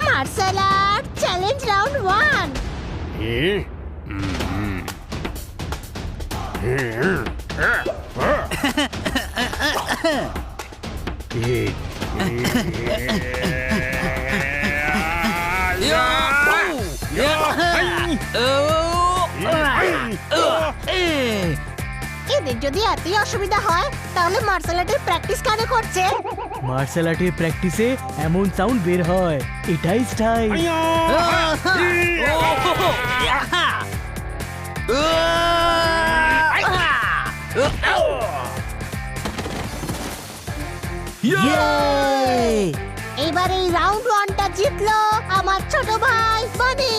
Martial art challenge round 1। এদের যদি এতই অসুবিধা হয় তাহলে মার্শাল আর্টের প্র্যাকটিস কেন করছে? মার্শাল আর্টের প্র্যাকটিসে এমন সাউন্ড বের হয়, এটাই স্টাইল। এবার এই রাউন্ড 1টা জিতলো আমার ছোট ভাই বানি।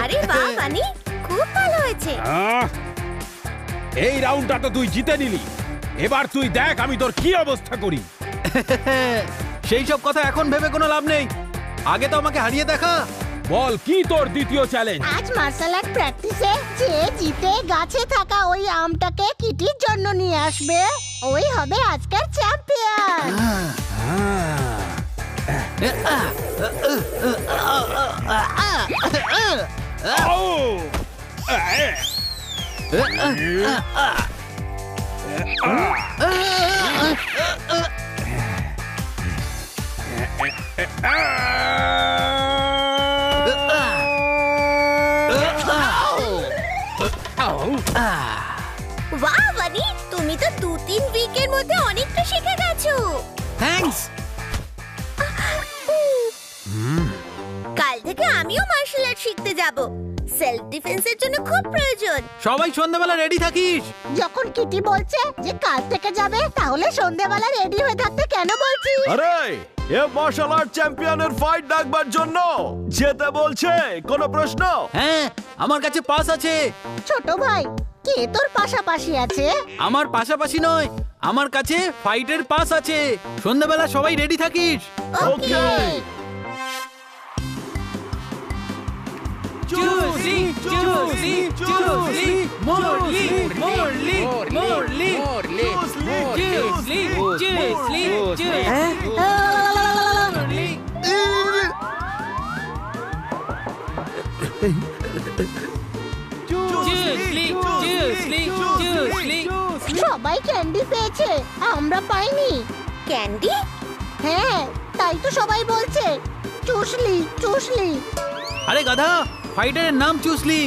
আরে বাহ বানি, খুব ভালো হয়েছে। এই রাউন্ডটা তো তুই জিতে নিলি, এবার তুই দেখ আমি তোর কি অবস্থা করি। সেই সব কথা এখন ভেবে কোনো লাভ নেই, আগে তো আমাকে হারিয়ে দেখা। বল কি তোর দ্বিতীয় চ্যালেঞ্জ? আজ মার্শাল আর্ট প্র্যাকটিসে যে জিতে গাছে থাকা ওই আমটাকে কিটির জন্য নিয়ে আসবে, ওই হবে আজকের চ্যাম্পিয়ন। বাহ বানি, তুমি তো 2-3 উইকের মধ্যে অনেকটা শিখে গেছো। থ্যাঙ্কস। কাল থেকে আমিও মার্শাল আর্ট শিখতে যাব, সেলফ ডিফেন্সের জন্য খুব প্রয়োজন। সবাই সন্ধ্যাবেলা রেডি থাকিস। যখন কিটি বলছে যে কাল থেকে যাবে, তাহলে সন্ধ্যাবেলা রেডি হয়ে থাকতে কেন বলছিস? আরে এ মার্শাল আর্ট চ্যাম্পিয়নের ফাইট ডাকবার জন্য যেতে বলছে, কোনো প্রশ্ন? হ্যাঁ, আমার কাছে পাস আছে। ছোট ভাই, কে তোর পাশাপাশি আছে? আমার পাশাপাশি নয়, আমার কাছে ফাইটের পাস আছে। সন্ধ্যাবেলা সবাই রেডি থাকিস। ওকে। চুসলি চুসলি চুসলি মোরলি মোরলি মোরলি চুসলি চুসলি চুসলি চুসলি চুসলি চুসলি। সবাই ক্যান্ডি পেয়েছে, আমরা পাইনি। ক্যান্ডি? হ্যাঁ, তাই তো সবাই বলছে চুসলি চুসলি। আরে গাধা, ফাইটারের নাম চুসলি।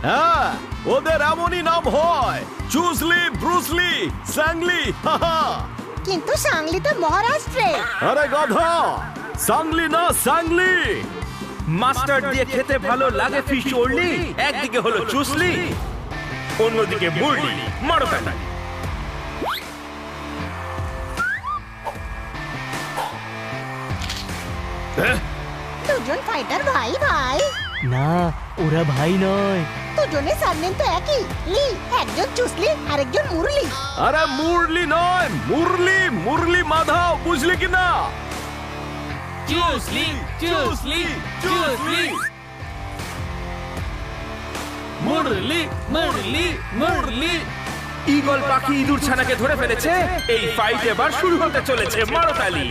হ্যাঁ, ওদের এমনই নাম হয়, চুসলি, ব্রুসলি, স্যাংলি। কিন্তু সাংলি তো মহারাষ্ট্রে। আরে গাধা, সাংলি না স্যাংলি। মাস্টার্ড দিয়ে খেতে ভালো লাগে ফিশ ওরলি, একদিকে হলো চুসলি, অন্যদিকে মুরলি। মারো তাই। দুজন ফাইটার ভাই ভাই। না, ওরা ভাই নয়। দুজনের সারনেম তো একই, লি। একজন চুসলি আরেকজন মুরলি। আরে মুরলি নয়, মুরলি, মুরলি মাধাও, বুঝলি কি না? চুসলি চুসলি চুসলি মুরলি মুরলি মুরলি। ঈগল পাখি ইঁদুর ছানাকে ধরে ফেলেছে, এই ফাইট এবার শুরু হতে চলেছে। মারো তালি।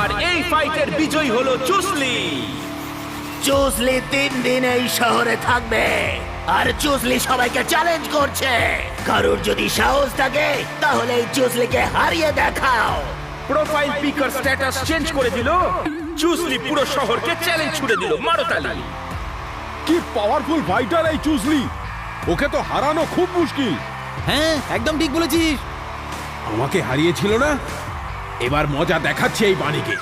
আর এই ফাইটের বিজয়ী হলো চুসলি। চুসলি 3 দিন এই শহরে থাকবে আর চুসলি সবাইকে চ্যালেঞ্জ করছে। কারোর যদি সাহস থাকে তাহলে এই চুসলিকে হারিয়ে দেখাও। প্রোফাইল পিকার স্ট্যাটাস চেঞ্জ করে দিল, চুসলি পুরো শহরকে চ্যালেঞ্জ ছুড়ে দিল। মারতালি। কি পাওয়ারফুল ফাইটার এই চুসলি, ওকে তো হারানো খুব মুশকিল। হ্যাঁ একদম ঠিক বলেছিস। আমাকে হারিয়েছিল না, এবার মজা দেখাচ্ছে এই বাণীকে।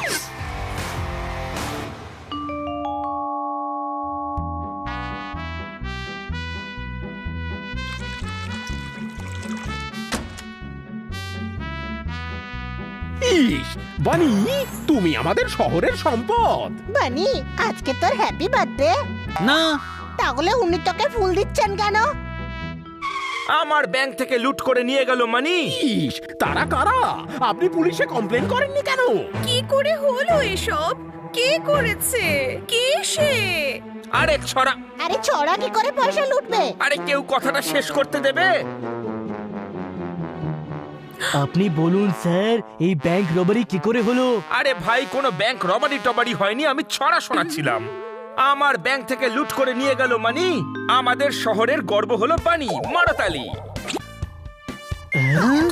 ইস, বানি তুমি আমাদের শহরের সম্পদ। বানি, আজকে তোর হ্যাপি বার্থডে। না তাহলে উনি তোকে ফুল দিচ্ছেন কেন? আমার ব্যাংক থেকে লুট করে নিয়ে গেল মানি। ইস, তারা কারা? আপনি পুলিশে কমপ্লেন করেননি কেন? কি করে হলো এসব? কে করেছে? কে সে? আরে ছড়া, আরে ছড়া কি করে পয়সা লুটবে? আরে কেউ কথাটা শেষ করতে দেবে? আপনি বলুন স্যার, এই ব্যাংক রবারি কি করে হলো? আরে ভাই, কোনো ব্যাংক রবারি টবারি হয়নি, আমি ছড়া শোনাচ্ছিলাম। আমার ব্যাংক থেকে লুট করে নিয়ে গেল মানি। আমাদের শহরের গর্ব হলো বানি। মারতালি।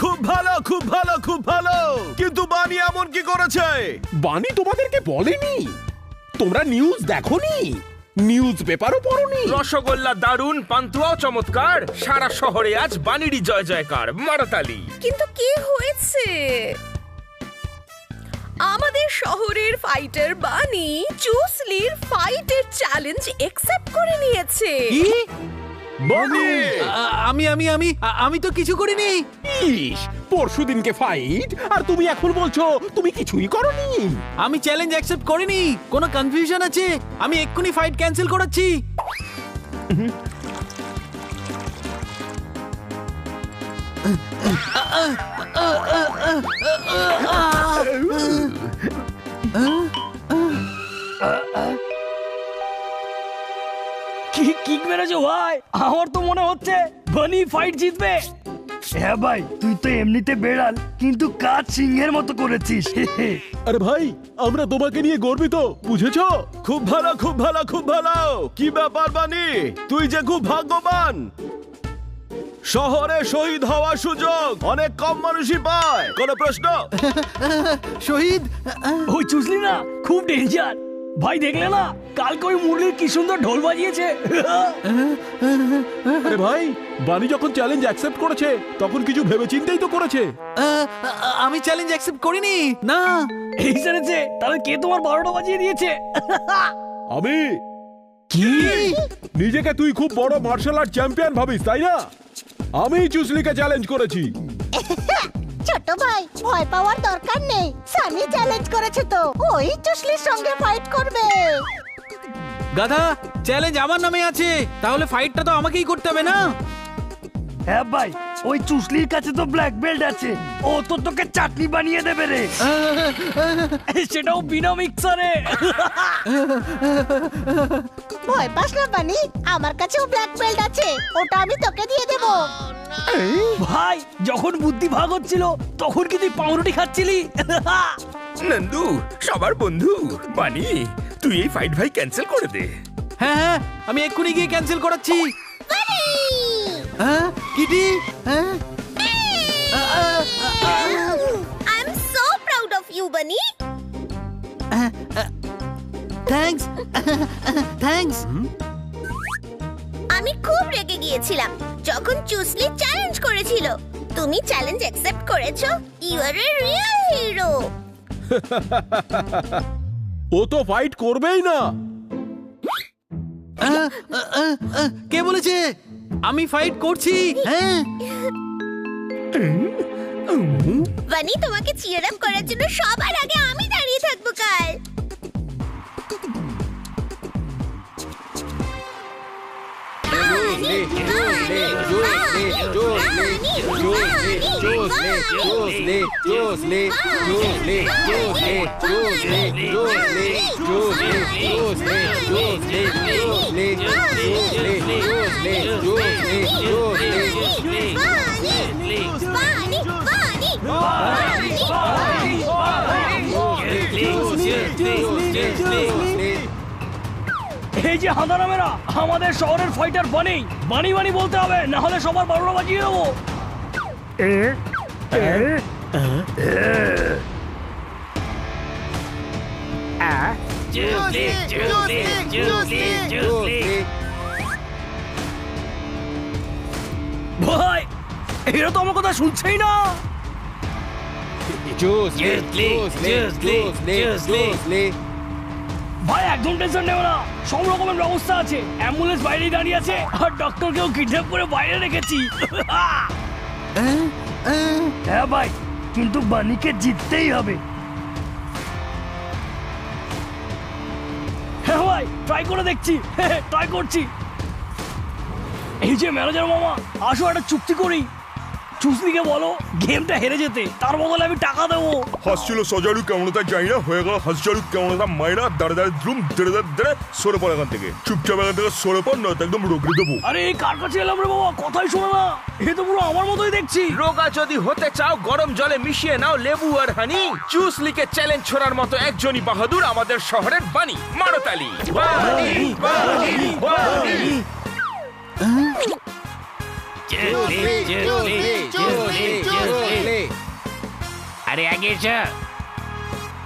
খুব ভালো, খুব ভালো, খুব ভালো। কিন্তু বানি এমন কি করেছে? বানি তোমাদেরকে বলেনি? তোমরা নিউজ দেখোনি? নিউজ পেপারও পড়োনি? রসগোল্লা দারুন, পান্তুয়াও চমৎকার, সারা শহরে আজ বানিরই জয় জয়কার। মারতালি। কিন্তু কি হয়েছে? আমাদের শহরের ফাইটার বানি চুসলির ফাইটের চ্যালেঞ্জ অ্যাকসেপ্ট করে নিয়েছে। কি? বানি আমি তো কিছু করিনি। ইস, পরশুদিনকে ফাইট আর তুমি এখন বলছো তুমি কিছুই করোনি। আমি চ্যালেঞ্জ অ্যাকসেপ্ট করিনি। কোনো কনফিউশন আছে? আমি এক্ষুনি ফাইট ক্যান্সেল করাচ্ছি। কি কিক মেরেছো ভাই? আমার তো মনে হচ্ছে বানি ফাইট জিতবে। হ্যাঁ ভাই, তুই তো এমনিতে বেড়াল, কিন্তু কাজ সিংহের মতো করেছিস। আরে ভাই, আমরা তোমাকে নিয়ে গর্বিত, বুঝেছো? খুব ভালো, খুব ভালো, খুব ভালো। কি ব্যাপার বানি, তুই যে খুব ভাগ্যবান। শহরে শহীদ হওয়ার সুযোগ অনেক কম মানুষই পায়। কোনো প্রশ্ন? শহীদ? ওই চুসলি না খুব ডেঞ্জার ভাই, দেখলে না কালকে ওই মুরলির কি সুন্দর ঢোল বাজিয়েছে। আরে ভাই, বানি যখন চ্যালেঞ্জ অ্যাকসেপ্ট করেছে তখন কিছু ভেবেচিন্তেই তো করেছে। আমি চ্যালেঞ্জ অ্যাকসেপ্ট করিনি। না। এই সেরেছে, তাহলে কে তোমার 12টা বাজিয়ে দিয়েছে? আমি। কি? নিজেকে তুই খুব বড় মার্শাল আর্ট চ্যাম্পিয়ন ভাবিস, তাই না? আমি চুসলিকে চ্যালেঞ্জ করেছি। ছোট ভাই, ভয় পাওয়ার দরকার নেই। সানি চ্যালেঞ্জ করেছে তো, ওই চুসলির সঙ্গে ফাইট করবে। গাধা, চ্যালেঞ্জ আমার নামে আছে, তাহলে ফাইটটা তো আমাকেই করতে হবে না? হ্যাঁ ভাই, ওই চুসলির কাছে তো ব্ল্যাক বেল্ট আছে, ও তো তোকে চাটনি বানিয়ে দেবে রে। সেটাও বিনা মিক্সারে। ভয় পাস না বানি, আমার কাছেও ব্ল্যাক বেল্ট আছে, ওটা আমি তোকে দিয়ে দেব। ভাই, যখন বুদ্ধি ভাগ হচ্ছিল তখন কি তুই পাউরুটি খাচ্ছিলি? নন্দু, সবার বন্ধু বানি, তুই এই ফাইট ভাই ক্যান্সেল করে দে। হ্যাঁ হ্যাঁ, আমি এক্ষুনি গিয়ে ক্যান্সেল করাচ্ছি। হ্যাঁ কিটি? হ্যাঁ I am so proud of you Bunny. Thanks thanks. আমি খুব রেগে গিয়েছিলাম যখন চুসলি চ্যালেঞ্জ করেছিল। তুমি চ্যালেঞ্জ অ্যাকসেপ্ট করেছো। You are a real hero. ও তো ফাইট করবেই না। কে বলেছে? আমি ফাইট করছি। হ্যাঁ। বানি, তোমাকে চিয়ার আপ করার জন্য সবার আগে আমি দাঁড়িয়ে থাকবো কাল। এই যে হাঁদারামেরা, আমাদের শহরের ফাইটার বানি বানি বানি বলতে হবে, না হলে সবার বারোটা বাজিয়ে দেবো। ভাই এরা তো আমার কথা শুনছেই না। ভাই একদম টেনশন নেবে না, সব রকমের ব্যবস্থা আছে। অ্যাম্বুলেন্স বাইরে দাঁড়িয়ে আছে, আর ডক্টরকেও কিডন্যাপ করে বাইরে রেখেছি। হ্যাঁ ভাই, কিন্তু বানিকে জিততেই হবে। হ্যাঁ ভাই, ট্রাই করে দেখছি, ট্রাই করছি। এই যে ম্যানেজার মামা, আসো একটা চুক্তি করি। চুসলিকে বলো গেমটা হেরে যেতে, তার বদলে আমি টাকা দেবো। হাসছিল সজারু কেমনতা যাই না, হয়ে গেল হাসজারু কেমনতা মাইরা দাঁড়ে দাঁড়ে দ্রুম দেড়ে দেড়ে সরে পড়ে এখান থেকে। চুপচাপ এখান থেকে সরে পড়, না তো একদম রোগড়ে দেবো। আরে এই কার কাছে এলাম রে বাবা, কথাই শোনো না। এ তো পুরো আমার মতোই দেখছি। রোগা যদি হতে চাও গরম জলে মিশিয়ে নাও লেবু আর হানি। চুসলিকে চ্যালেঞ্জ ছোড়ার মতো একজনই বাহাদুর আমাদের শহরের বানি। মারো তালি। বানি, বানি, বানি। আরে আগে এসো,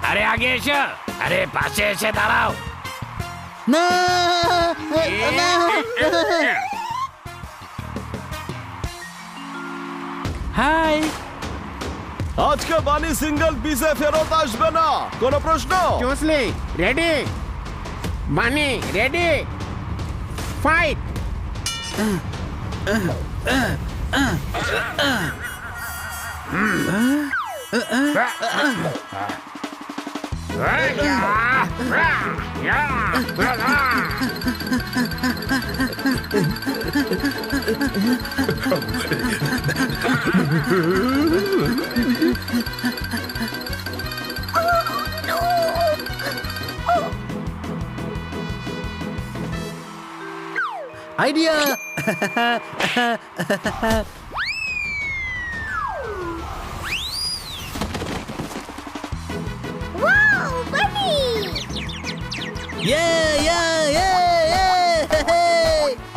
আরে আগে এসো, আরে পাশে এসে দাঁড়াও। হাই। আজকে বানি সিঙ্গেল পিসে ফেরত আসবে না, কোনো প্রশ্ন? চুসলি রেডি, বানি রেডি, ফাইট। আইডিয়া। ওয়াও বানি!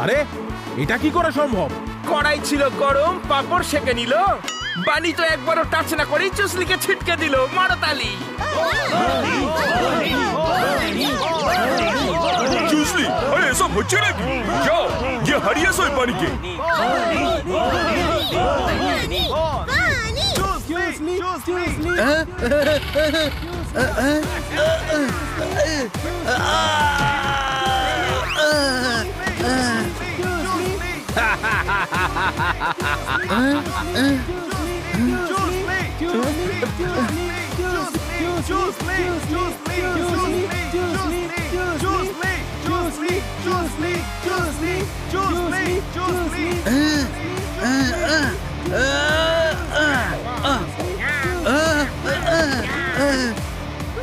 আরে এটা কি করে সম্ভব? কড়াই ছিল গরম, পাপড় সেকে নিল। বানি তো একবারও টাচ না করেই চুসলিকে ছিটকে দিল। মারো তালি। চুসলি, আরে এসব হচ্ছে নাকি? যাও গিয়ে হারিয়ে আসো এই বানিকে।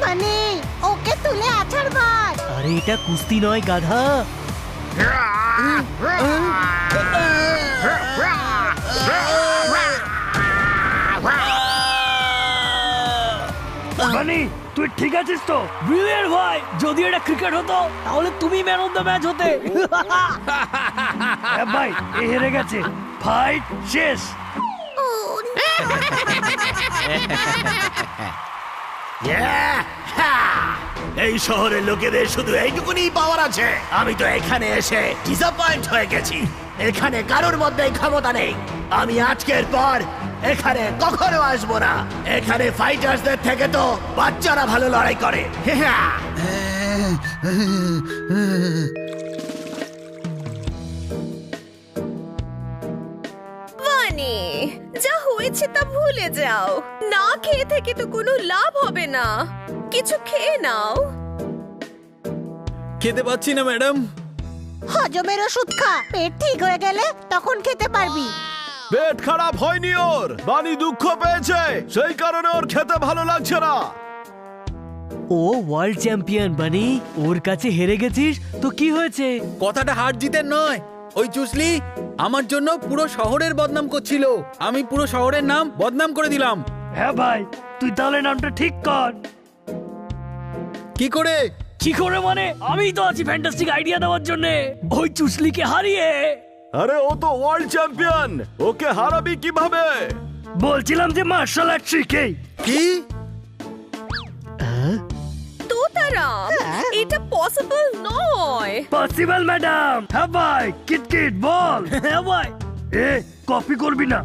মানে ওকে তুলে আছাড় মার। আরে এটা কুস্তি নয় গাধা। বানি, তুই ঠিক আছিস তো? ব্রিলিয়ান্ট ভাই, যদি এটা ক্রিকেট হতো তাহলে তুমি ম্যান অফ দ্য ম্যাচ হতে। হ্যাঁ ভাই, এ হেরে গেছে, ফাইট শেষ। এই শহরের লোকেদের শুধু এইটুকুনি পাওয়ার আছে। আমি তো এখানে এসে ডিসঅ্যাপয়েন্ট হয়ে গেছি। এখানে কারোর মধ্যে ক্ষমতা নেই। আমি আজকের পর এখানে কখনো আসবো না। এখানে ফাইটার্সদের থেকে তো বাচ্চারা ভালো লড়াই করে। বানি, যা হয়েছে তা ভুলে যাও। না খেয়ে থেকে তো কোনো লাভ হবে না। কিছু খেয়ে নাও। খেতে পাচ্ছি না ম্যাডাম। হজমের ওষুধ খা, পেট ঠিক হয়ে গেলে তখন খেতে পারবি। পেট খারাপ হয়নি ওর, বানি দুঃখ পেয়েছে, সেই কারণে ওর খেতে ভালো লাগছে না। ও ওয়ার্ল্ড চ্যাম্পিয়ন বানি, ওর কাছে হেরে গেছিস তো কি হয়েছে? কথাটা হার জিতের নয়। ওই চুসলি আমার জন্য পুরো শহরের বদনাম করছিল। আমি পুরো শহরের নাম বদনাম করে দিলাম। হ্যাঁ ভাই, তুই তাহলে নামটা ঠিক কর। কি করে? কি করে মানে? আমিই তো আছি ফ্যান্টাস্টিক আইডিয়া দেওয়ার জন্য। ওই চুসলিকে হারিয়ে। আরে ও তো ওয়ার্ল্ড চ্যাম্পিয়ন, ওকে হারাবি কিভাবে? বলছিলাম যে মার্শাল আর্ট শিখেই। কি? তোতারাম, এটা পসিবল নয়। Possible madam. হ্যাঁ ভাই, কিটকিট বল। হ্যাঁ ভাই। এ কপি করবি না।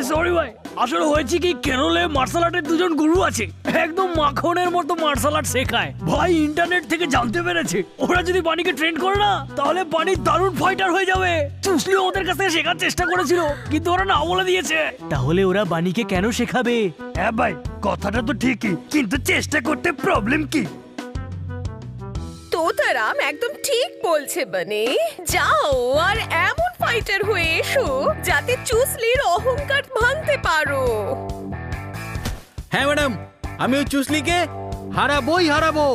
সরি ভাই, আসলে হয়েছে কি, কেরলে মার্শাল আর্টের দুজন গুরু আছে, একদম মাখনের মতো মার্শাল আর্ট শেখায়। ভাই ইন্টারনেট থেকে জানতে পেরেছে ওরা যদি বানিকে ট্রেন করে না, তাহলে বানি দারুণ ফাইটার হয়ে যাবে। চুসলি ওদের কাছ থেকে শেখার চেষ্টা করেছিল, কিন্তু ওরা না বলে দিয়েছে। তাহলে ওরা বানিকে কেন শেখাবে? হ্যাঁ ভাই, কথাটা তো ঠিকই, কিন্তু চেষ্টা করতে প্রবলেম কি? তোতারাম একদম ঠিক বলছে বানি। যাও আর এমন ফাইটার হয়ে এসো যাতে চুসলির অহংকার ভাঙতে পারো। হ্যাঁ ম্যাডাম, আমি ওই চুসলিকে হারাবো।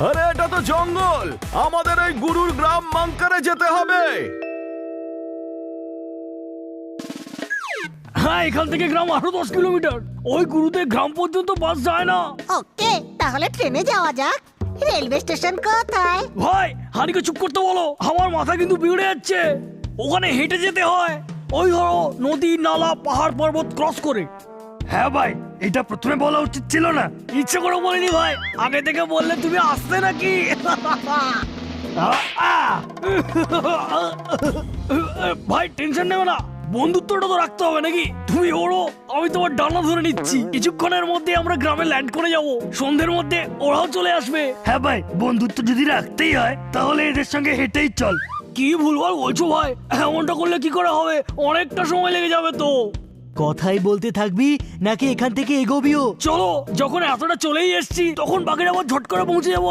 আরে এটা তো জঙ্গল, আমাদের এই গুরুর গ্রাম মাঙ্কারে যেতে হবে। হ্যাঁ, এখান থেকে গ্রাম আরো 10 কিলোমিটার। ওই গুরুদের গ্রাম পর্যন্ত বাস যায় না। ওকে, তাহলে ট্রেনে যাওয়া যাক। রেলওয়ে স্টেশন কোথায়? ভাই হানিকে চুপ করতে বলো, আমার মাথা কিন্তু বিগড়ে যাচ্ছে। ওখানে হেঁটে যেতে হয়, ওই ধরো নদী, নালা, পাহাড়, পর্বত ক্রস করে। হ্যাঁ ভাই, এটা প্রথমে বলা উচিত ছিল না। ইচ্ছে করে বলিনি ভাই, আগে থেকে বললে তুমি আসতে নাকি? ভাই টেনশন নেবে না, বন্ধুত্বটা তো রাখতে হবে নাকি? তুমি ওড়ো, আমি তোমার ডানা ধরে নিচ্ছি। কিছুক্ষণের মধ্যে আমরা গ্রামে ল্যান্ড করে যাব, সন্ধ্যের মধ্যে ওরাও চলে আসবে। হ্যাঁ ভাই, বন্ধুত্ব যদি রাখতেই হয় তাহলে এদের সঙ্গে হেঁটেই চল। কি ভুলভাল বলছো ভাই, এমনটা করলে কি করে হবে? অনেকটা সময় লেগে যাবে তো। কথাই বলতে থাকবি নাকি এখান থেকে এগোবিও? চলো, যখন এতটা চলেই এসেছি তখন বাকি আবার ঝট করে পৌঁছে যাবো।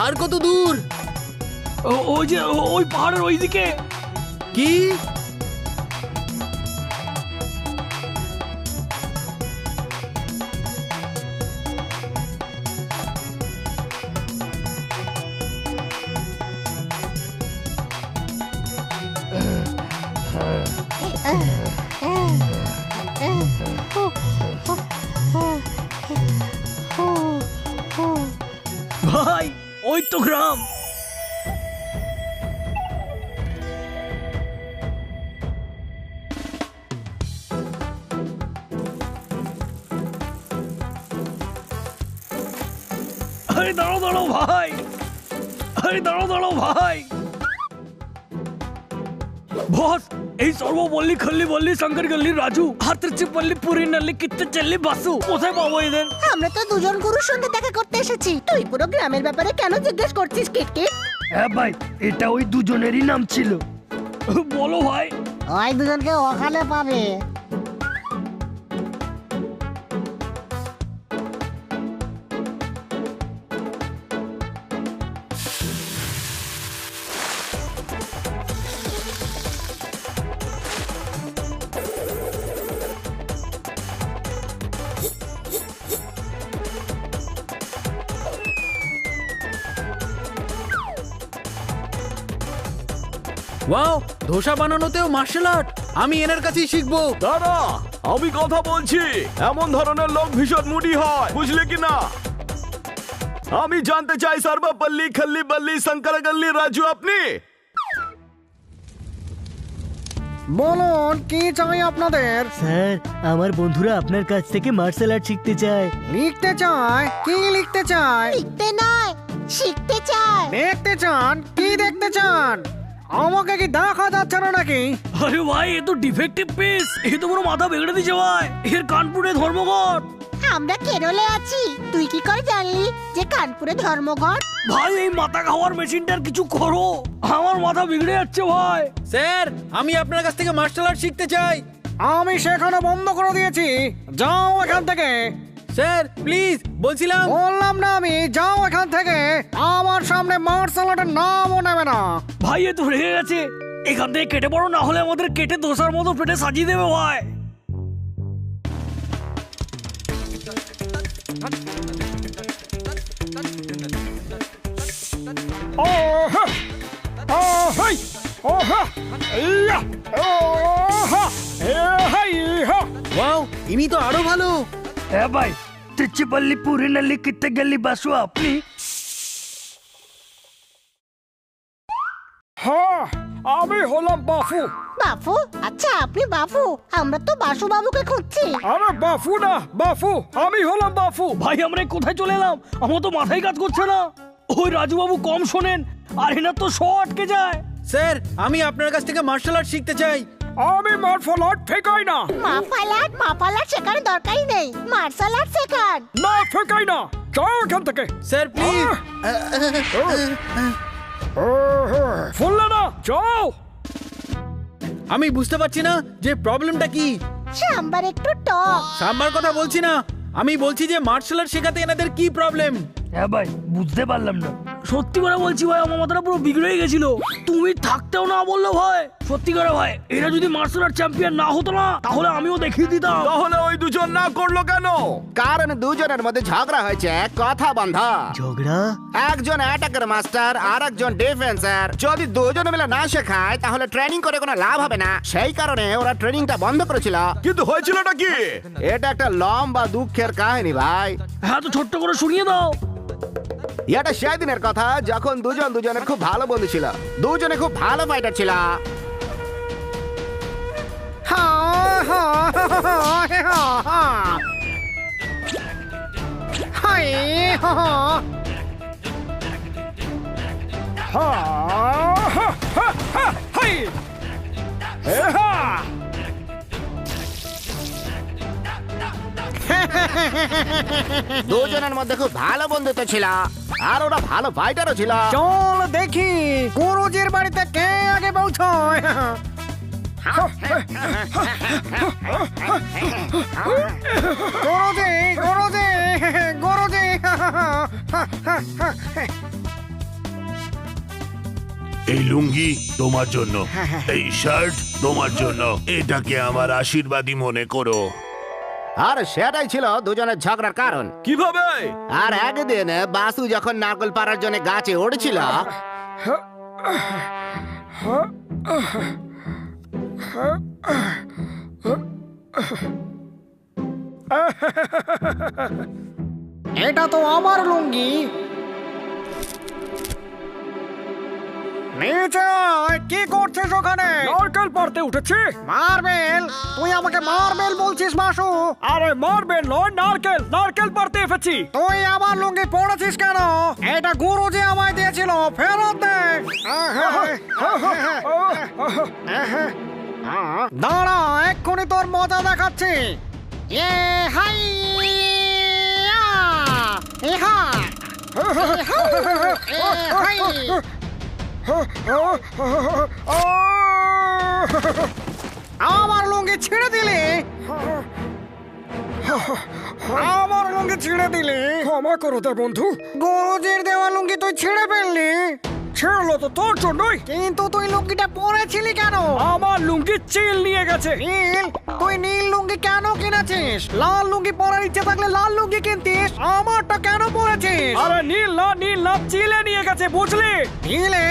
আর কত দূর? ওই যে ওই পাহাড়ের ওইদিকে। কি? ভাই ওই তো গ্রাম। আরে দাঁড়াও ভাই, আরে দাঁড়াও ভাই। বস, এই সর্বপল্লী খল্লি বল্লি শঙ্কর গল্লি রাজু হাতরচি পল্লী পুরি নাল্লি কিত্তে চল্লি বাসু, কোথায় পাবো এদের? আমরা তো দুজন গুরুর সঙ্গে দেখা করতে এসেছি, তুই পুরো গ্রামের ব্যাপারে কেন জিজ্ঞেস করছিস কিটকিট? হ্যাঁ ভাই, এটা ওই দুজনেরই নাম ছিল। বলো ভাই। ওই দুজনকে ওখানে পাবে। ওয়াও, ধোসা বানানোতেও মার্শাল আর্ট। আমি এনার কাছেই শিখবো। দাদা আমি কথা বলছি, এমন ধরনের লোক ভীষণ মুডি হয়, বুঝলে কি না? আমি জানতে চাই সর্বপল্লী খল্লি বল্লি শঙ্কর গল্লি রাজু আপনি বলুন কি চাই আপনাদের? স্যার আমার বন্ধুরা আপনার কাছ থেকে মার্শাল আর্ট শিখতে চায়। লিখতে চায়? কি লিখতে চায়? লিখতে নয়, শিখতে চায়। দেখতে চান? কি দেখতে চান? আমাকে কি দেখা যাচ্ছে না নাকি? আরে ভাই এ তো ডিফেক্টিভ পিস, এ তো পুরো মাথা বিগড়ে দিচ্ছে ভাই। এর কানপুরে ধর্মঘট। আমরা কেরলে আছি, তুই কি করে জানলি যে কানপুরে ধর্মঘট? ভাই এই মাথা খাওয়ার মেশিনটার কিছু করো, আমার মাথা বিগড়ে যাচ্ছে ভাই। স্যার আমি আপনার কাছ থেকে মার্শাল আর্ট শিখতে চাই। আমি শেখানো বন্ধ করে দিয়েছি, যাও এখান থেকে। স্যার প্লিজ বলছিলাম। বললাম না আমি, যাও এখান থেকে। আমার সামনে মার্শাল আর্টের নামও নেবে না। ভাই এ তো রেগে গেছে, এখান থেকে কেটে পড়ো, না হলে আমাদের কেটে দোসার মতো পেটে সাজিয়ে দেবে ভাই। ওয়াও, ইনি তো আরো ভালো। হ্যাঁ ভাই, তিচ্ছিপল্লি পুরি নালি কিত্তে গেলি বাসু আপনি? হ্যাঁ, আমি হলাম বাফু। বাফু? আচ্ছা আপনি বাফু, আমরা তো বাসু বাবুকে খুঁজছি। আরে বাফু না, বাফু, আমি হলাম বাফু। ভাই আমরা কোথায় চলে এলাম? আমার তো মাথায় কাজ করছে না। ওই রাজু বাবু কম শোনেন, আর এনার তো শো আটকে যায়। স্যার আমি আপনার কাছ থেকে মার্শাল আর্ট শিখতে চাই। আমি মার্শাল আর্ট শেখাই না। মাফালাট শেখার দরকারই নেই, মার্শাল আর্ট শেখান। না শেখাই না, যাও এখান থেকে। Sir please. শুনলে না, যাও। আমি বুঝতে পারছি না যে প্রবলেমটা কি। সাম্বার একটু টক। সাম্বার কথা বলছি না, আমি বলছি যে মার্শাল আর্ট শেখাতে এনাদের কি প্রবলেম। হ্যাঁ ভাই, বুঝতে পারলাম না। সত্যি করে বলছি ভাই, আমার মাথাটা পুরো বিগড়ে গেছিল। তুমি থাকতেও না বললো ভাই। সত্যি করে ভাই, এরা যদি মার্শাল আর্ট চ্যাম্পিয়ন না হতো না, তাহলে আমিও দেখিয়ে দিতাম। তাহলে ওই দুজন না করলো কেন? কারণ দুজনের মধ্যে ঝগড়া হয়েছে, কথা বন্ধ। ঝগড়া? একজন অ্যাটাকার মাস্টার আর একজন ডিফেন্সার। যদি দুজন মিলে না শেখায় তাহলে ট্রেনিং করে কোনো লাভ হবে না, সেই কারণে ওরা ট্রেনিংটা বন্ধ করেছিল। কিন্তু হয়েছিলটা কি? এটা একটা লম্বা দুঃখের কাহিনী ভাই। হ্যাঁ তো ছোট্ট করে শুনিয়ে দাও। এটা সেদিনের কথা যখন দুজনের খুব ভালো বন্ধু ছিল, দুজনে খুব ভালো ফাইটার ছিল। দুজনের মধ্যে খুব ভালো বন্ধুত্ব ছিল, আর ওরা ভালো ফাইটারও ছিল। চল দেখি গুরুজির বাড়িতে কে আগে পৌঁছয়। গুরুজি, গুরুজি, গুরুজি। এই লুঙ্গি তোমার জন্য, এই শার্ট তোমার জন্য, এটাকে আমার আশীর্বাদই মনে করো। আর সেটাই ছিল দুজনের ঝগড়ার কারণ। কিভাবে? আর একদিন বাসু যখন নারকেল পাড়ার জন্য গাছে উঠছিল, এটা তো আমার লুঙ্গি। নিচে আয়, কি করছিস ওখানে? নারকেল পাড়তে উঠেছি। মার্বেল? তুই আমাকে মার্বেল বলছিস মাসু? আরে মার্বেল নয়, নারকেল, নারকেল পাড়তে এসেছি। তুই আমার লুঙ্গি পড়েছিস কেন? এটা গুরুজি আমায় দিয়েছিল, ফেরত দে। দাঁড়া, এক্ষুনি তোর মজা দেখাচ্ছি। হাই আমার লুঙ্গি ছিঁড়ে দিলে, আমার লুঙ্গি ছিঁড়ে দিলে। ক্ষমা করো দে বন্ধু, গুরুজির দেওয়া লুঙ্গি তুই ছিঁড়ে ফেললি। ছেড়লো তো তোর জন্যই। কিন্তু তুই লুঙ্গিটা পরেছিলি কেন? আমার লুঙ্গি চিল নিয়ে গেছে। নীল? তুই নীল লুঙ্গি কেন কিনেছিস? লাল লুঙ্গি পরার ইচ্ছে থাকলে লাল লুঙ্গি কিনতিস, আমারটা কেন পরেছিস? আরে নীল না, চিলে নিয়ে গেছে। গেছে বুঝলি? ঢিলে?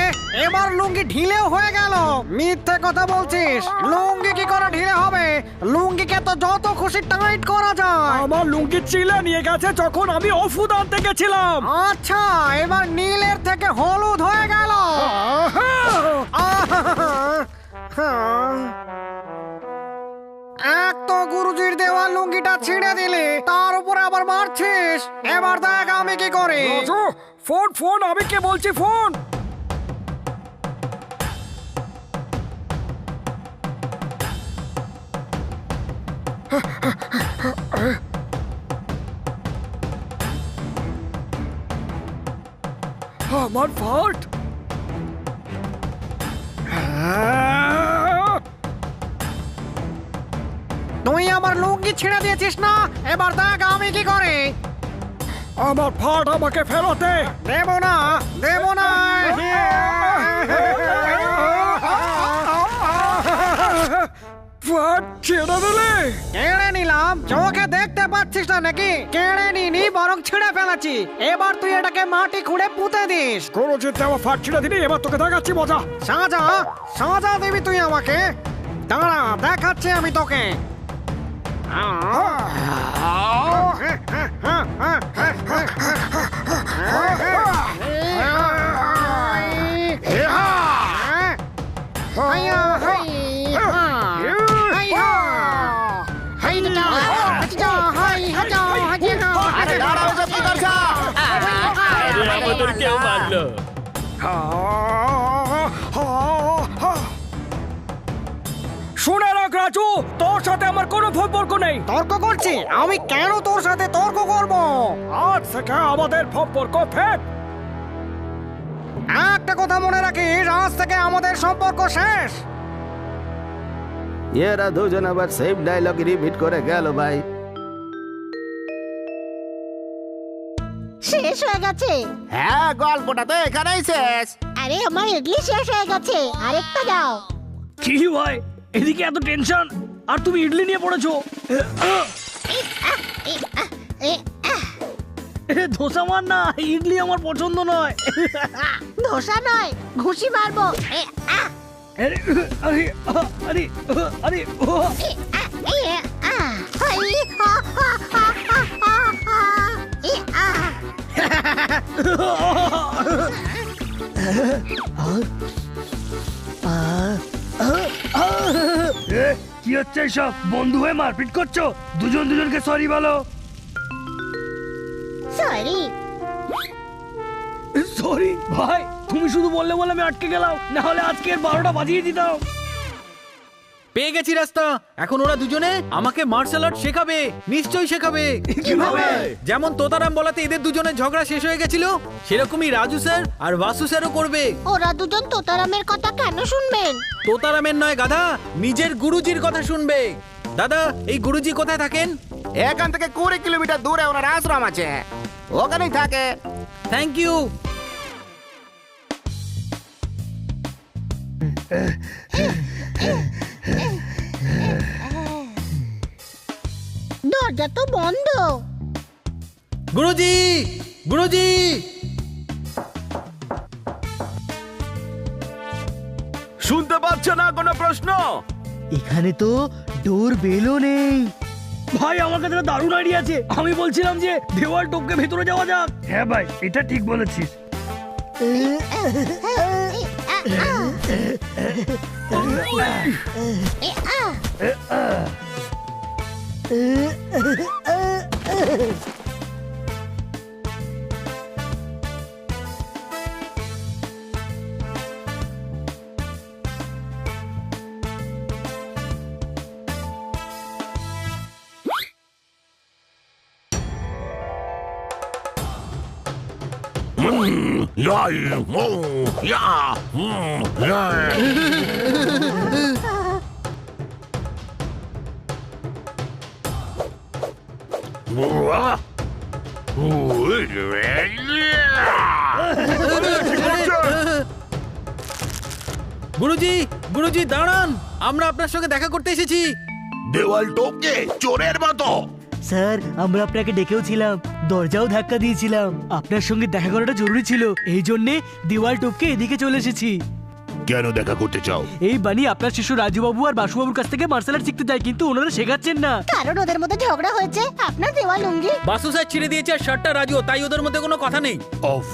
এবার লুঙ্গি ঢিলেও হয়ে গেল। মিথ্যে কথা বলছিস। লুঙ্গি কি করে ঢিলে হবে? লুঙ্গিকে তো যত খুশি টাইট করা যায়। আমার লুঙ্গি চিলে নিয়ে গেছে যখন আমি ওষুধ আনতে গেছিলাম। আচ্ছা, এবার নীলের থেকে হলুদ হয়ে গেল। এক তো গুরুজির দেওয়া লুঙ্গিটা ছিঁড়ে দিলি, তার উপরে আবার মারছিস। এবার দেখ আমি কি করি। ফোন ফোন, আমি কে বলছি, ফোন। আমার ফল্ট। তুই আমার লুঙ্গি ছিঁড়ে দিয়েছিস না, এবার দেখ আমি কি করি। আমার ফাট আমাকে ফেরোতে দেব না, দেব না। ফাট ছেড়ে দিলে? কেড়ে নিলাম, চোখে দেখতে পাচ্ছিস না নাকি? কেড়ে নিনি, বরং ছিঁড়ে ফেলেছি। এবার তুই এটাকে মাটি খুঁড়ে পুঁতে দিস। গুরুজির দেওয়া ফাট ছিঁড়ে দিলি, এবার তোকে দেখাচ্ছি মজা। সাজা সাজা দিবি তুই আমাকে? দাঁড়া, দেখাচ্ছি আমি তোকে। কেউ মারলো? শুনে রাখ রাজু, তোর সাথে আমার কোনো সম্পর্ক নেই। তর্ক করছি? আমি কেন তোর সাথে তর্ক করব? আজ থেকে আমাদের সম্পর্ক ফেক। একটা কথা মনে রাখিস, আজ থেকে আমাদের সম্পর্ক শেষ। এরা দুজন আবার সেম ডায়লগ রিপিট করে গেল ভাই। শেষ হয়ে গেছে? হ্যাঁ, গল্পটা তো এখানেই শেষ। আরে আমার ইডলি শেষ হয়ে গেছে, আরেকটা দাও। কি ভাই, এদিকে এত টেনশন আর তুমি ইডলি নিয়ে পড়েছো? ধোসা মার না, ইডলি আমার পছন্দ নয়। ধোসা নয়, ঘুষি মারবো। আরে আরে আরে আরে কি হচ্ছে সব? বন্ধু হয়ে মারপিট করছো? দুজন দুজনকে সরি বলো। সরি। সরি ভাই, তুমি শুধু বললে বলে আমি আটকে গেলাম, না হলে আজকে 12টা বাজিয়ে দিতাম। পেয়ে গেছি রাস্তা। এখন ওরা দুজনে আমাকে মার্শাল আর্ট শেখাবে। নিশ্চয়ই শেখাবে। কিভাবে? যেমন তোতারাম বলাতে এদের দুজনের ঝগড়া শেষ হয়ে গেছিল, সেরকমই রাজু স্যার আর বাসু স্যারও করবে। ওরা দুজন তোতারামের কথা কেন শুনবেন? তোতারামের নয় গাধা, নিজের গুরুজির কথা শুনবে। দাদা, এই গুরুজি কোথায় থাকেন? এখান থেকে 20 কিলোমিটার দূরে ওনার আশ্রম আছে, ওখানেই থাকে। Thank you. দরজা তো বন্ধ। গুরুজি, গুরুজি। শুনতে পাচ্ছে না কোনো প্রশ্ন? এখানে তো ডোর বেলও নেই। ভাই, আমার কাছে একটা দারুণ আইডিয়া আছে। আমি বলছিলাম যে দেওয়াল টপকে ভেতরে যাওয়া যাক। হ্যাঁ ভাই, এটা ঠিক বলেছিস। গুরুজি, গুরুজি দাঁড়ান, আমরা আপনার সঙ্গে দেখা করতে এসেছি। দেওয়াল টপকে চোরের মতো। স্যার, আমরা আপনাকে ডেকেও ছিলাম। দরজাও ধাক্কা দিয়েছিলাম। আপনার সঙ্গে দেখা করাটা জরুরি ছিল, এই জন্যে দেওয়াল টপকে এদিকে চলে এসেছি। কেন দেখা করতে চাও? এই বানি আপনার শিশু রাজুবাবু আর বাসুবাবুর কাছ থেকে মার্শাল আর্ট শিখতে চায়, কিন্তু ওনারা শেখাচ্ছেন না। কারণ ওদের মধ্যে ঝগড়া হয়েছে আপনার দেওয়া লুঙ্গি। বাসু স্যার ছিঁড়ে দিয়েছে আর শার্টটা রাজু, তাই ওদের মধ্যে কোনো কথা নেই। ওফ,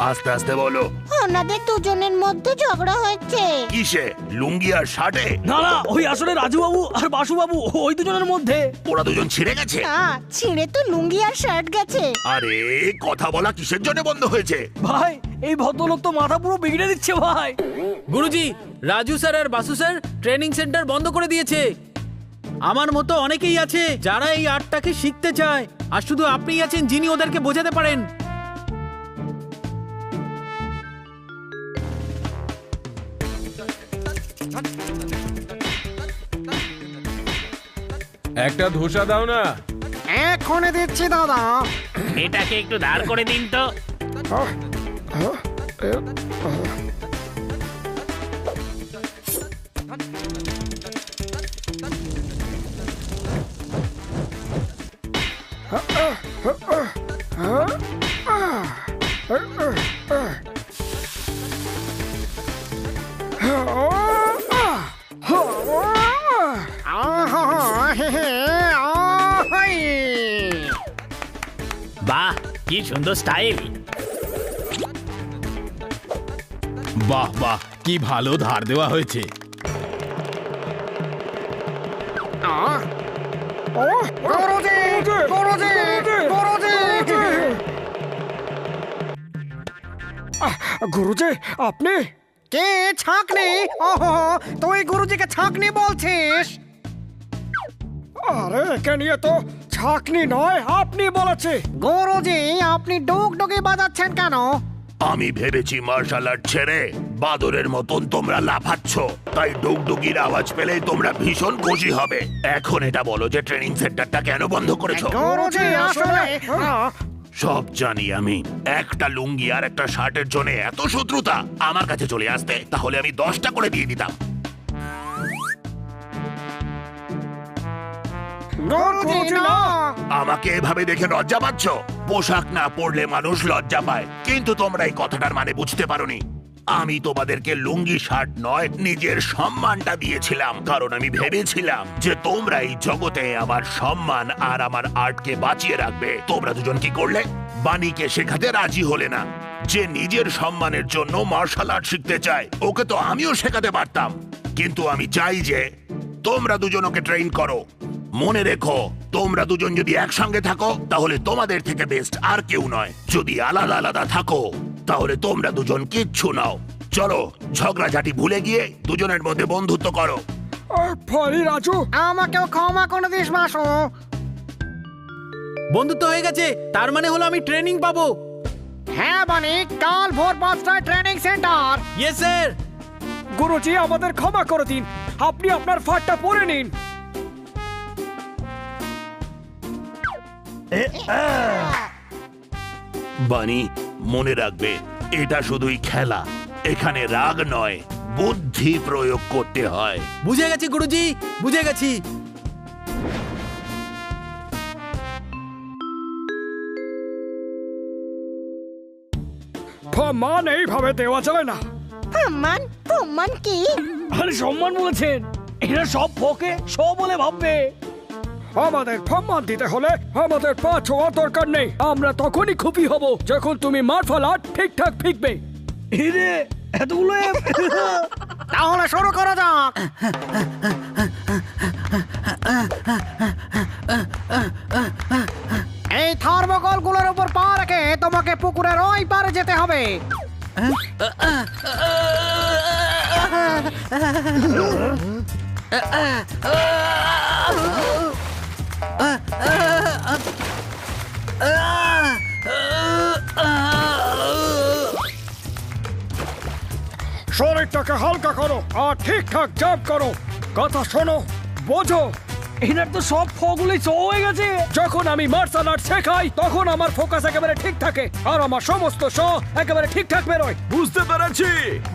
আস্তে আস্তে বলো। ওনাদের দুজনের মধ্যে ঝগড়া হয়েছে। কিসে? লুঙ্গি আর শার্টে? না না, ওই আসলে রাজুবাবু আর বাসুবাবু ওই দুজনের মধ্যে। ওরা দুজন ছিঁড়ে গেছে? না, ছিঁড়ে তো লুঙ্গি আর শার্ট গেছে। আরে কথা বলা কিসের জন্য বন্ধ হয়েছে? ভাই এই ভদ্রলোক তো মাথা পুরো বিগড়ে দিচ্ছে ভাই। গুরুজি, রাজু স্যার আর বাসু স্যার ট্রেনিং সেন্টার বন্ধ করে দিয়েছে। আমার মতো অনেকেই আছে যারা এই আর্টটাকে শিখতে চায়, আর শুধু আপনিই আছেন যিনি ওদেরকে বোঝাতে পারেন। একটা ধোসা দাও না। এক্ষুনি দিচ্ছি দাদা। এটাকে একটু দাঁড় করে দিন তো। বাহ, কি সুন্দর স্টাইল। বাহ বাহ, কি ভালো ধার দেওয়া হয়েছে। গুরুজি, আপনি কে? ছাকনি? ওহো, তুই গুরুজিকে ছাকনি বলছিস? আরে একে নিয়ে তো ছাকনি নয়, আপনি বলেছে। গুরুজি, আপনি ডুগডুগি বাজাচ্ছেন কেন? আমি ভেবেছি মার্শাল আর্ট ছেড়ে বাদরের মতন তোমরা লাফাচ্ছ, তাই ডুগডুগির আওয়াজ পেলেই তোমরা ভীষণ খুশি হবে। এখন এটা বলো যে ট্রেনিং সেন্টারটা কেন বন্ধ করেছো? গুরুজি, আসলে সব জানি আমি। একটা লুঙ্গি আর একটা শার্টের জন্য এত শত্রুতা? আমার কাছে চলে আসতে, তাহলে আমি 10টা করে দিয়ে দিতাম। আমাকে এভাবে দেখে লজ্জা পাচ্ছ? পোশাক না পরলে মানুষ লজ্জা পায়, কিন্তু তোমরা এই কথাটার মানে বুঝতে পারোনি। আমি তোমাদেরকে লুঙ্গি শার্ট নয়, নিজের সম্মানটা দিয়েছিলাম, কারণ আমি ভেবেছিলাম যে তোমরা এই জগতে আমার সম্মান আর আমার আর্টকে বাঁচিয়ে রাখবে। তোমরা দুজন কি করলে? বাণীকে শেখাতে রাজি হলে না। যে নিজের সম্মানের জন্য মার্শাল আর্ট শিখতে চায়, ওকে তো আমিও শেখাতে পারতাম, কিন্তু আমি চাই যে তোমরা দুজন ওকে ট্রেন করো। মনে রেখো, তোমরা দুজন যদি একসঙ্গে থাকো তাহলে তোমাদের থেকে বেস্ট আর কেউ নয়। যদি আলাদা আলাদা থাকো তাহলে তোমরা দুজন কিচ্ছু নাও। চলো, ঝগড়াঝাটি ভুলে গিয়ে দুজনের মধ্যে বন্ধুত্ব করো। রাজু, আমাকেও ক্ষমা করে দিস মাসু। বন্ধুত্ব হয়ে গেছে, তার মানে হলো আমি ট্রেনিং পাবো। হ্যাঁ বানি, কাল ভোর 5টায় ট্রেনিং সেন্টার। Yes sir. গুরুজি, আমাদের ক্ষমা করে দিন, আপনি আপনার ফাটটা পরে নিন। বানি, মনে রাখবে এটা শুধুই খেলা, এখানে রাগ নয়, বুদ্ধি প্রয়োগ করতে হয়। বুঝে গেছি গুরুজি, বুঝে গেছি। সম্মান এইভাবে দেওয়া যায় না। সম্মান? সম্মান কি? আরে সম্মান বলেছেন, এরা সব ফোকে সব বলে ভাববে। আমাদের সম্মান দিতে হলে আমাদের পা ছোঁয়ার দরকার নেই। আমরা তখনই খুশি হব যখন তুমি মার্শাল আর্ট ঠিকঠাক শিখবে। এরে এতগুলো তাহলে শুরু করা যাক। এই থার্মোকল গুলোর উপর পা রেখে তোমাকে পুকুরের ওই পারে যেতে হবে। শরীরটাকে হালকা করো আর ঠিকঠাক জাম্প করো। কথা শোনো, বোঝো, এনার তো সব ফগুলোই চ হয়ে গেছে। যখন আমি মার্শাল আর্ট শেখাই তখন আমার ফোকাস একেবারে ঠিক থাকে আর আমার সমস্ত শ একেবারে ঠিকঠাক বেরোয়। বুঝতে পেরেছি,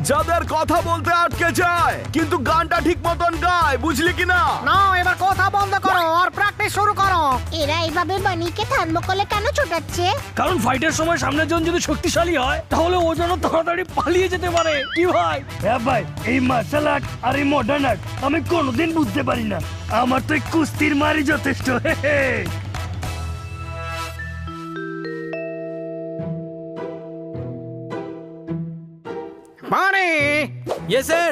যাদের কথা বলতে আটকে যায় কিন্তু গানটা ঠিক মতন গায়, বুঝলি কিনা? না, এবার কথা বন্ধ করো আর প্র্যাকটিস শুরু করো। এরা এইভাবে বানিকে থার্মোকলে কেন ছোটাচ্ছে? কারণ ফাইটের সময় সামনের জন যদি শক্তিশালী হয় তাহলে ও যেন তাড়াতাড়ি পালিয়ে যেতে পারে। কি ভাই? হ্যাঁ ভাই, এই মার্শাল আর্ট আর এই মডার্ন আর্ট আমি কোনোদিন বুঝতে পারি না। আমার তো এই কুস্তির মারি যথেষ্ট। বানি, ইয়েস স্যার।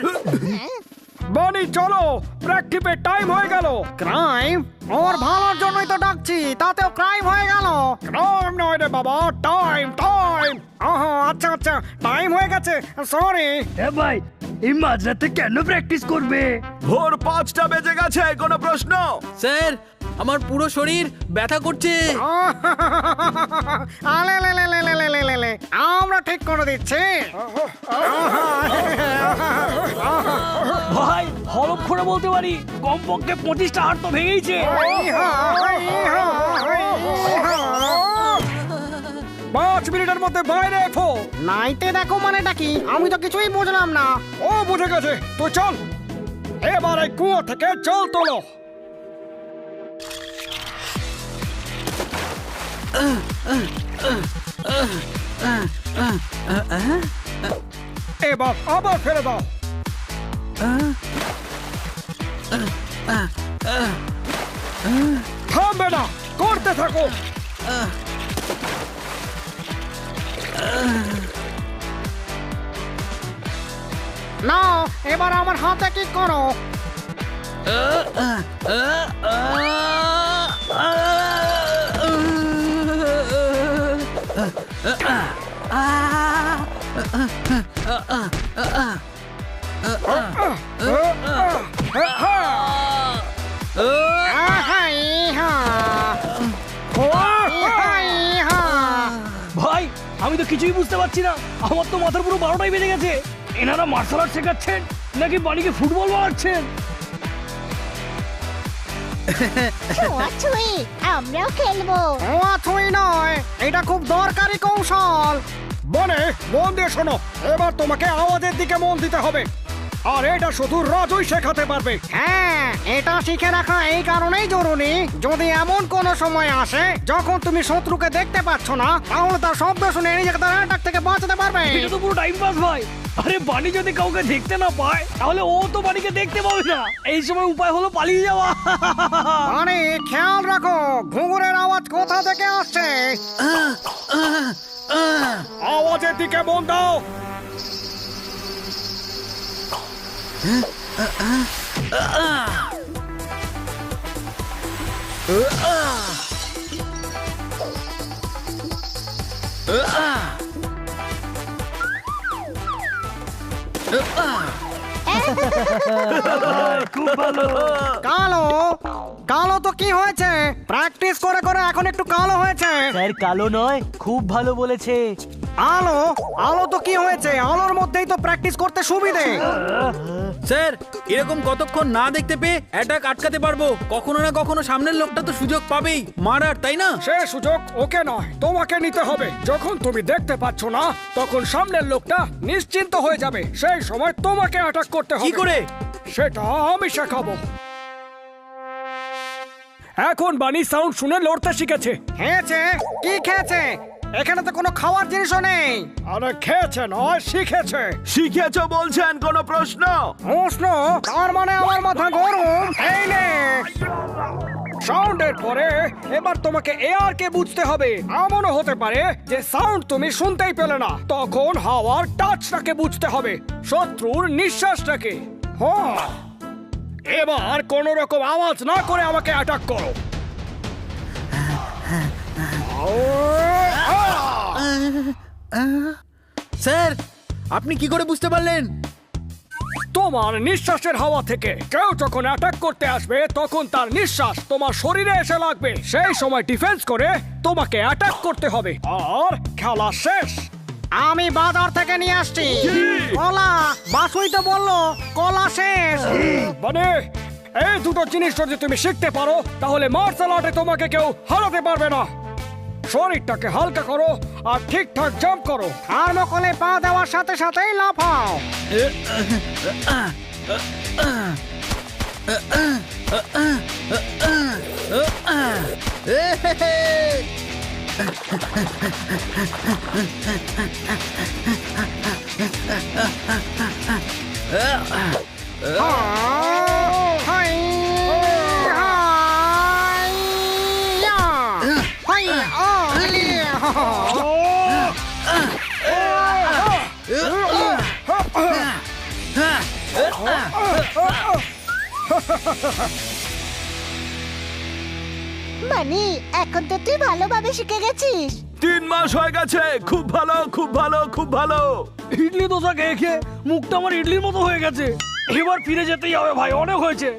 বানি চলো, প্র্যাকটিসের টাইম হয়ে গেল। ক্রাইম ওর ভালোর জন্যই তো ডাকছি, তাতেও ক্রাইম হয়ে গেল। ক্রাইম নয় রে বাবা, টাইম টাইম। আচ্ছা আচ্ছা, টাইম হয়ে গেছে, সরি। হ্যাঁ ভাই, এই মাঝরাতে কেন প্র্যাকটিস করবে? ভোর 5টা বেজে গেছে, কোনো প্রশ্ন? স্যার, আমার পুরো শরীর ব্যথা করছে। আলে লে লে লে লে লে লে লে লে, আমরা ঠিক করে দিচ্ছি। ভাই হলপ করে বলতে পারি কমপক্ষে 25টা হাড় তো ভেঙেইছে। 5 মিনিটের মধ্যে বাইরে এসো। নাইতে দেখো মানেটা কি? আমি তো কিছুই বুঝলাম না। ও বুঝে গেছে, তুই চল এবার এই কুয়ো থেকে জল তোলো। এবার আবার ফেলে দাও। থামবে না, করতে থাকো। নাও, এবার আমার হাতে কি করো। ভাই আমি তো কিছুই বুঝতে পারছি না, আমার তো মাথার পুরো 12টাই বেজে গেছে। এনারা মার্শাল আর্ট শেখাচ্ছেন নাকি বাড়িকে ফুটবল বানাচ্ছেন? ছোঁয়াছুঁই, আমরাও খেলবো। ছোঁয়াছুঁই নয়, এটা খুব দরকারি কৌশল। বনে মন দিয়ে শোনো, এবার তোমাকে আওয়াজের দিকে মন দিতে হবে, আর এটা শুধু রাজুই শেখাতে পারবে। হ্যাঁ, এটা শিখে রাখা এই কারণেই জরুরি, যদি এমন কোন সময় আসে যখন তুমি শত্রুকে দেখতে পাচ্ছ না, তাহলে তার শব্দ শুনে নিজেকে তার অ্যাটাক থেকে বাঁচাতে পারবে। এটা তো পুরো টাইম পাস ভাই। আরে বানি যদি কাউকে দেখতে না পায় তাহলে ও তো বানিকে দেখতে পাবে না। এই সময় উপায় হলো পালিয়ে যাওয়া। মানে খেয়াল রাখো ঘুঙুরের আওয়াজ কোথা থেকে আসছে। আওয়াজের দিকে মন দাও। খুব ভালো। কালো কালো তো কি হয়েছে? প্র্যাকটিস করে করে এখন একটু কালো হয়েছে। স্যার কালো নয়, খুব ভালো বলেছে। আলো আলো তো কি হয়েছে? আলোর মধ্যেই তো প্র্যাকটিস করতে সুবিধে। স্যার, এরকম কতক্ষণ না দেখতে পেয়ে অ্যাটাক আটকাতে পারবো? কখনো না কখনো সামনের লোকটা তো সুযোগ পাবেই মারার, তাই না? সে সুযোগ ওকে নয়, তোমাকে নিতে হবে। যখন তুমি দেখতে পাচ্ছ না তখন সামনের লোকটা নিশ্চিন্ত হয়ে যাবে, সেই সময় তোমাকে অ্যাটাক করতে হবে। কি করে? সেটা আমি শেখাবো। এখন বানি সাউন্ড শুনে লড়তে শিখেছে। খেয়েছে? কি খেয়েছে? এখানে তো কোনো খাওয়ার জিনিসও নেই। আরে খেয়েছে নয়, শিখেছে। শিখেছ বলছেন, কোনো প্রশ্ন? প্রশ্ন? তার মানে আমার মাথা গরম। এই নে সাউন্ডের পরে এবার তোমাকে এয়ার কে বুঝতে হবে। এমনও হতে পারে যে সাউন্ড তুমি শুনতেই পেলে না, তখন হাওয়ার টাচটাকে বুঝতে হবে, শত্রুর নিঃশ্বাসটাকে। হ্যাঁ, এবার কোন রকম আওয়াজ না করে আমাকে অ্যাটাক করো। স্যার, আপনি কি করে বুঝতে পারলেন? তোমার নিঃশ্বাসের হাওয়া থেকে। কেউ যখন অ্যাটাক করতে আসবে তখন তার নিঃশ্বাস তোমার শরীরে এসে লাগবে, সেই সময় ডিফেন্স করে তোমাকে অ্যাটাক করতে হবে। আর খেলা শেষ। আমি বাজার থেকে নিয়ে আসছি কলা। বাসুই তো বললো কলা শেষ। মানে এই দুটো জিনিস যদি তুমি শিখতে পারো তাহলে মার্শাল আর্টে তোমাকে কেউ হারাতে পারবে না। শরীরটাকে হালকা করো আর ঠিকঠাক জাম্প করো। থার্মোকলে পা দেওয়ার সাথে সাথেই লাফাও। মানে এখন তো তুই ভালোভাবে শিখে গেছিস। 3 মাস হয়ে গেছে। খুব ভালো, খুব ভালো, খুব ভালো। ইডলি দোসা খেয়ে খেয়ে মুখটা আমার ইডলির মতো হয়ে গেছে। এবার ফিরে যেতেই হবে ভাই, অনেক হয়েছে।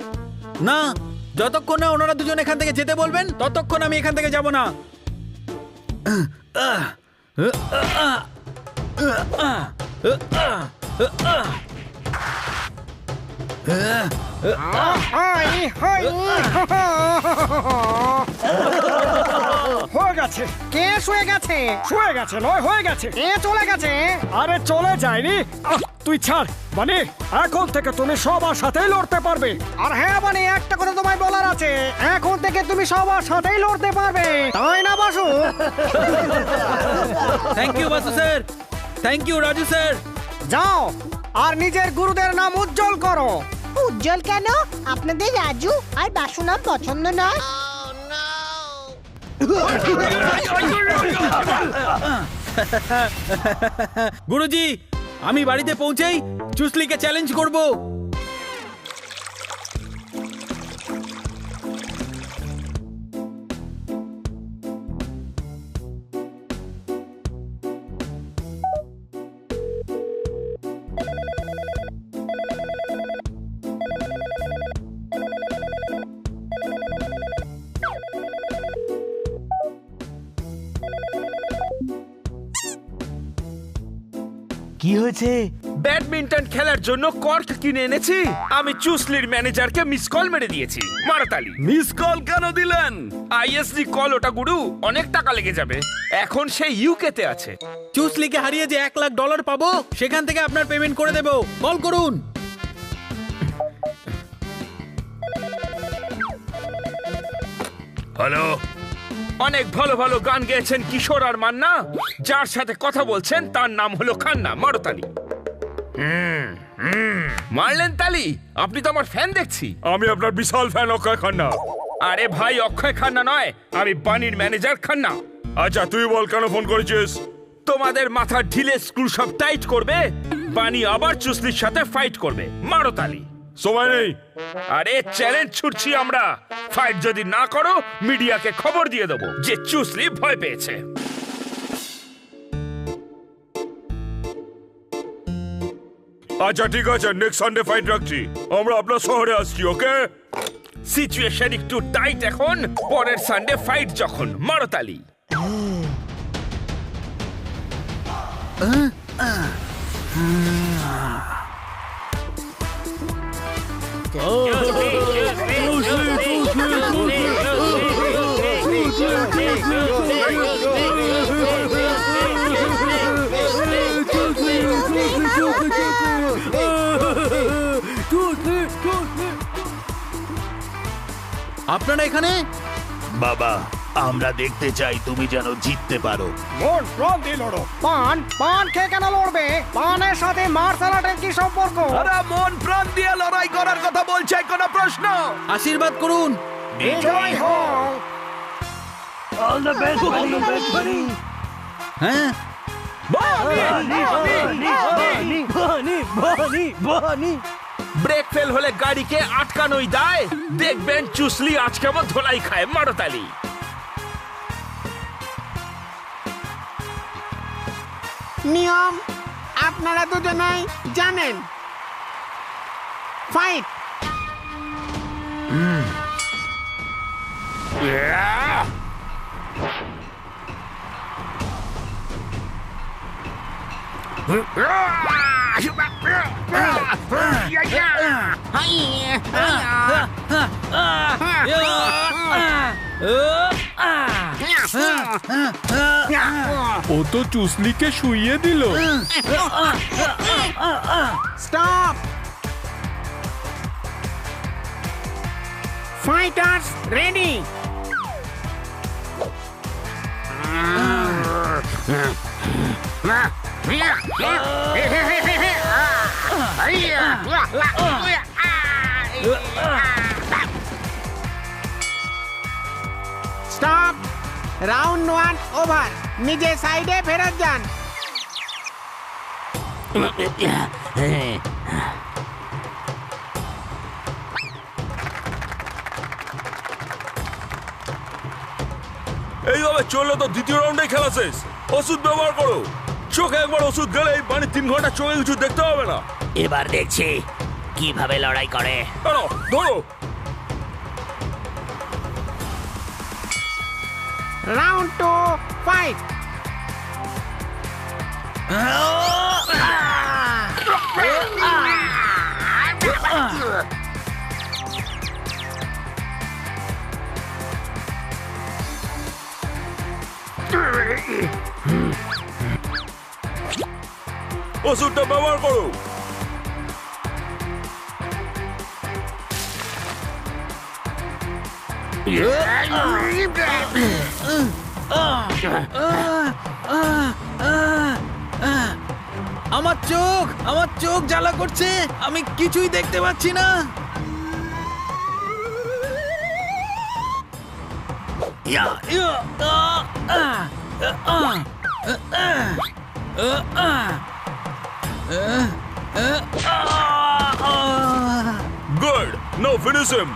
না, যতক্ষণ না ওনারা দুজন এখান থেকে যেতে বলবেন ততক্ষণ আমি এখান থেকে যাব না। হয়ে গেছে। কে শুয়ে গেছে? শুয়ে গেছে নয়, হয়ে গেছে। কে চলে গেছে? আরে চলে যায়নি। তুই ছাড় মানে, এখন থেকে তুমি সবার সাথেই লড়তে পারবে। আর হ্যাঁ মানে একটা কথা তোমায় বলার আছে, এখন থেকে তুমি সবার সাথেই লড়তে পারবে, তাই না Basu? Thank you Basu sir, thank you Raju sir. যাও আর নিজের গুরুদের নাম উজ্জ্বল করো। উজ্জ্বল কেন? আপনাদের রাজু আর বাসু নাম পছন্দ নয়? গুরুজি, আমি বাড়িতে পৌঁছেই চুসলিকে চ্যালেঞ্জ করব। কি হয়েছে? ব্যাডমিন্টন খেলার জন্য কর্ক কিনে এনেছি। আমি চুসলির ম্যানেজারকে মিস কল মেরে দিয়েছি। মারতালি। মিস কল কেন দিলেন? আইএসডি কল ওটা গুরু, অনেক টাকা লেগে যাবে। এখন সে ইউকে তে আছে। চুসলিকে হারিয়ে যে $1,00,000 পাবো সেখান থেকে আপনার পেমেন্ট করে দেব। কল করুন। হ্যালো, অনেক ভালো ভালো গান গেয়েছেন কিশোর আর মান্না। যার সাথে কথা বলছেন তার নাম হলো খান্না। মারতালি। মারলেন তালি? আপনি তো আমার ফ্যান দেখছি। আমি আপনার বিশাল ফ্যান অক্ষয় খান্না। আরে ভাই, অক্ষয় খান্না নয়, আমি বানির ম্যানেজার খান্না। আচ্ছা তুই বল কেন ফোন করেছিস? তোমাদের মাথার ঢিলে স্ক্রু সব টাইট করবে। বানি আবার চুসলির সাথে ফাইট করবে। মারতালি। সময় নেই। আরে চ্যালেঞ্জ ছুটছি আমরা। ফাইট যদি না করো মিডিয়াকে খবর দিয়ে দেবো যে চুসলি ভয় পেয়েছে। আচ্ছা ঠিক আছে, নেক্সট সানডে ফাইট রাখছি। আমরা আপনার শহরে আসছি, ওকে? সিচুয়েশন একটু টাইট এখন। পরের সানডে ফাইট যখন। মারতালি। আপনারা এখানে? বাবা, আমরা দেখতে চাই তুমি যেন জিততে পারো। মন প্রাণ দিয়ে লড়ো। পান পান খেয়ে কেন লড়বে? পানের সাথে মার্শাল আর্টের কি সম্পর্ক? আরে মন প্রাণ দিয়ে লড়াই করার কথা বলছে, কোনো প্রশ্ন? আশীর্বাদ করুন। বিজয় হোক। All the best, all the best বানি। হ্যাঁ, ব্রেক ফেল হলে গাড়িকে আটকানোই দায়। দেখবেন চুসলি আজ কেমন ধোলাই খায়। মারতালি। নিয়ম আপনারা দুজনেই জানেন। ফাইট। ও তো চুসলিকে শুইয়ে দিল। Stop! Fighters ready! Stop! Round 1 over. নিজে সাইডে ফেরত যান। এইভাবে চললে তো দ্বিতীয় রাউন্ডে খেলা শেষ। ওষুধ ব্যবহার করো। চোখে একবার ওষুধ গেলে এই বানি 3 ঘন্টা চোখে কিছু দেখতে হবে না। এবার দেখছি কিভাবে লড়াই করে। ধরো ধরো। Round 2 fight! ওষুধটা ব্যবহার করো। আমার চোখ জ্বালা করছে, আমি কিছুই দেখতে পাচ্ছি না। Good. Now finish him.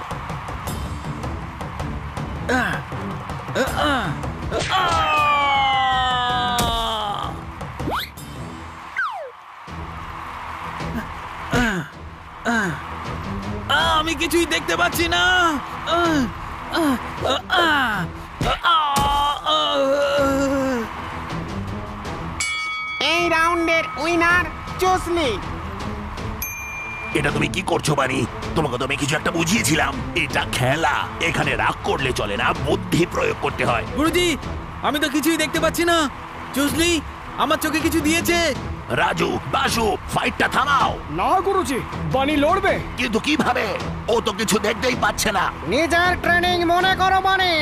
আমি কিছুই দেখতে পাচ্ছি না। এই রাউন্ডের উইনার চুসলি। এটা তুমি কি করছো বানি? তোমাকে তো আমি কিছু একটা বুঝিয়েছিলাম। এটা খেলা, এখানে রাগ করলে চলে না, বুদ্ধি প্রয়োগ করতে হয়। গুরুজি, আমি তো কিছুই দেখতে পাচ্ছি না। চুসলি আমার চোখে কিছু দিয়েছে। রাজু, বাসু, ফাইটটা থামাও। না গুরুজি, বানি লড়বে। কিন্তু কিভাবে? ও তো কিছু দেখতেই পাচ্ছে না। নিজের ট্রেনিং মনে করো বানি,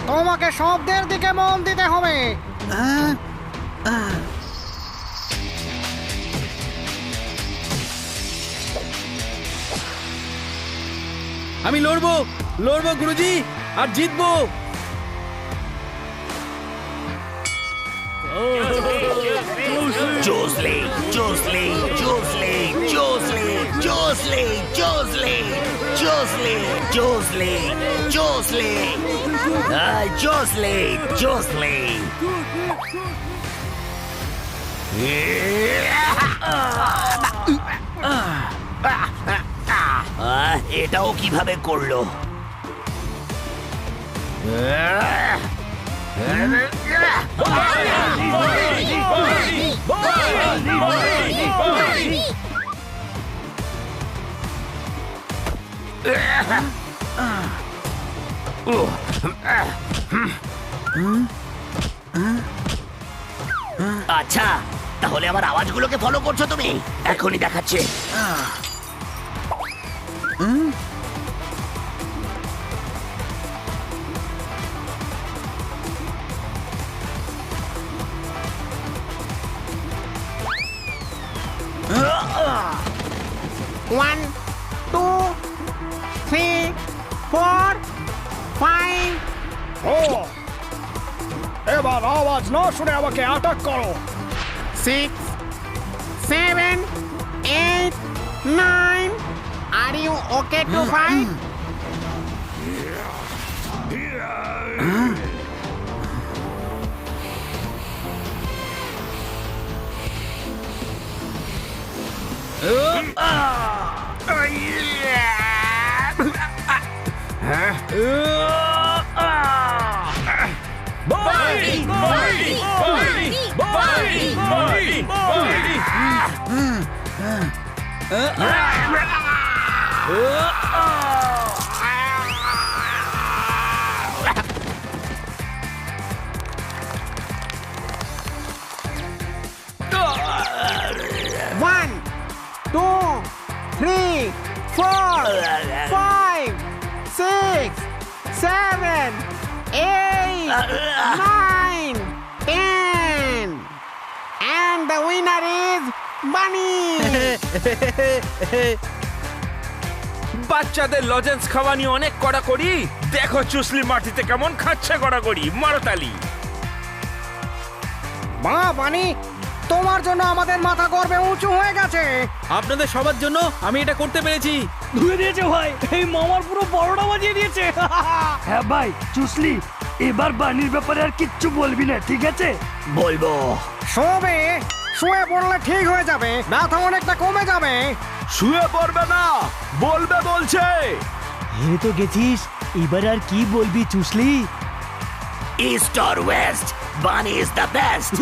তোমাকে শব্দের দিকে মন দিতে হবে। আমি লড়বো গুরুজি, আর জিতবো। Josley, Josley, Josley, Josley, Josley, Josley, Josley, Josley, Josley, Josley, Josley. এটাও কিভাবে করলো? আচ্ছা, তাহলে আমার আওয়াজগুলোকে ফলো করছো তুমি? এখনই দেখাচ্ছে। One, 2, 3, 4, 5. এবার আওয়াজ না শুনে আমাকে অ্যাটাক করো। 6, 7, 8, 9. Are you okay to fight? One, two, three, four, five, six, seven, eight, nine, 10. And the winner is Bunny. বাচ্চাদের লজেন্স খাওয়া নিয়ে অনেক কড়াকড়ি। দেখো চুসলি মাটিতে কেমন খাচ্ছে কড়াকড়ি। মারো তালি। বাহ বানি, তোমার জন্য আমাদের মাথা গর্বে উঁচু হয়ে গেছে। আপনাদের সবার জন্য আমি এটা করতে পেরেছি। ধুয়ে দিয়েছে ভাই, এই মামার পুরো বড়টা বাজিয়ে দিয়েছে। হ্যাঁ ভাই চুসলি, এবার বানির ব্যাপারে আর কিচ্ছু বলবি না, ঠিক আছে? বলবো। শোবে, শুয়ে পড়লে ঠিক হয়ে যাবে, ব্যথা অনেকটা কমে যাবে। শুয়ে পড়বে না, বলবে বলছে। হেরে তো গেছিস, এবার আর কি বলবি চুসলি? East or west, Bunny is the best.